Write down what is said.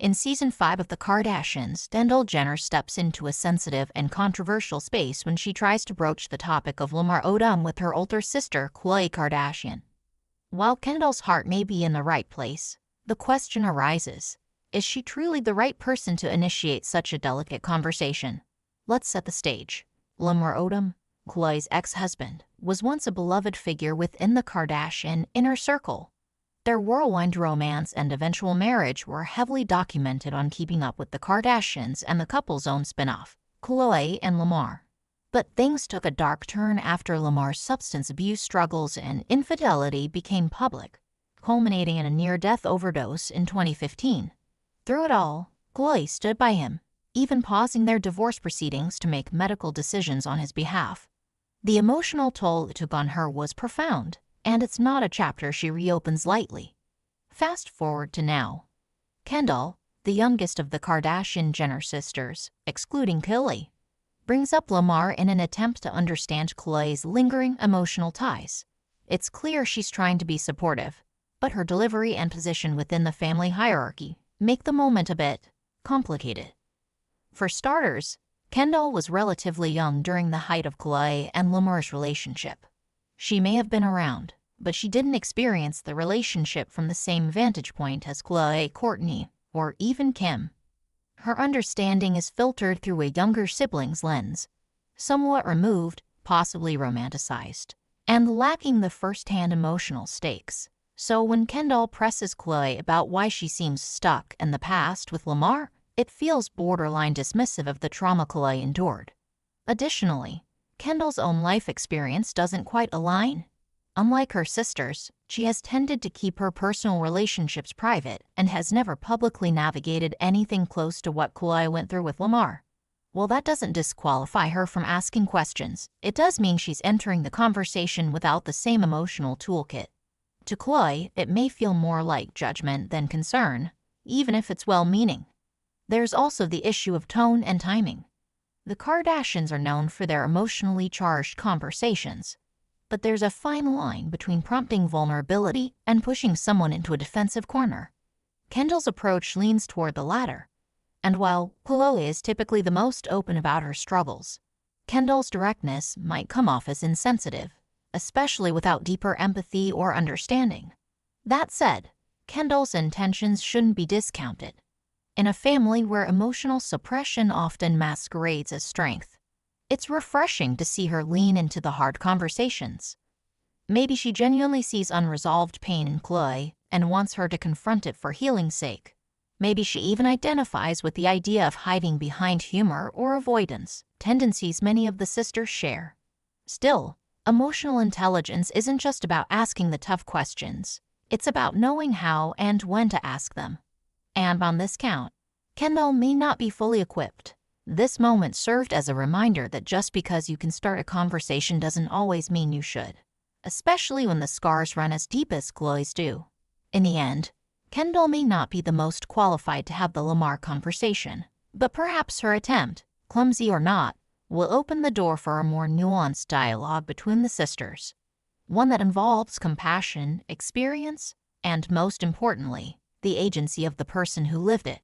In Season 5 of The Kardashians, Kendall Jenner steps into a sensitive and controversial space when she tries to broach the topic of Lamar with her older sister, Khloé Kardashian. While Kendall's heart may be in the right place, the question arises, is she truly the right person to initiate such a delicate conversation? Let's set the stage. Lamar, Khloé's ex-husband, was once a beloved figure within the Kardashian inner circle. Their whirlwind romance and eventual marriage were heavily documented on Keeping Up with the Kardashians and the couple's own spin-off, Khloé and Lamar. But things took a dark turn after Lamar's substance abuse struggles and infidelity became public, culminating in a near-death overdose in 2015. Through it all, Khloé stood by him, even pausing their divorce proceedings to make medical decisions on his behalf. The emotional toll it took on her was profound, and it's not a chapter she reopens lightly. Fast forward to now. Kendall, the youngest of the Kardashian-Jenner sisters, excluding Khloé, brings up Lamar in an attempt to understand Khloé's lingering emotional ties. It's clear she's trying to be supportive, but her delivery and position within the family hierarchy make the moment a bit complicated. For starters, Kendall was relatively young during the height of Khloé and Lamar's relationship. She may have been around, but she didn't experience the relationship from the same vantage point as Khloé, Kourtney, or even Kim. Her understanding is filtered through a younger sibling's lens, somewhat removed, possibly romanticized, and lacking the first-hand emotional stakes. So when Kendall presses Khloé about why she seems stuck in the past with Lamar, it feels borderline dismissive of the trauma Khloé endured. Additionally, Kendall's own life experience doesn't quite align. Unlike her sisters, she has tended to keep her personal relationships private and has never publicly navigated anything close to what Khloé went through with Lamar. While that doesn't disqualify her from asking questions, it does mean she's entering the conversation without the same emotional toolkit. To Khloé, it may feel more like judgment than concern, even if it's well-meaning. There's also the issue of tone and timing. The Kardashians are known for their emotionally charged conversations, but there's a fine line between prompting vulnerability and pushing someone into a defensive corner. Kendall's approach leans toward the latter, and while Khloé is typically the most open about her struggles, Kendall's directness might come off as insensitive, especially without deeper empathy or understanding. That said, Kendall's intentions shouldn't be discounted. In a family where emotional suppression often masquerades as strength, it's refreshing to see her lean into the hard conversations. Maybe she genuinely sees unresolved pain in Khloé and wants her to confront it for healing's sake. Maybe she even identifies with the idea of hiding behind humor or avoidance, tendencies many of the sisters share. Still, emotional intelligence isn't just about asking the tough questions. It's about knowing how and when to ask them. And on this count, Kendall may not be fully equipped. This moment served as a reminder that just because you can start a conversation doesn't always mean you should, especially when the scars run as deep as Khloé's do. In the end, Kendall may not be the most qualified to have the Lamar conversation, but perhaps her attempt, clumsy or not, will open the door for a more nuanced dialogue between the sisters, one that involves compassion, experience, and most importantly, the agency of the person who lived it.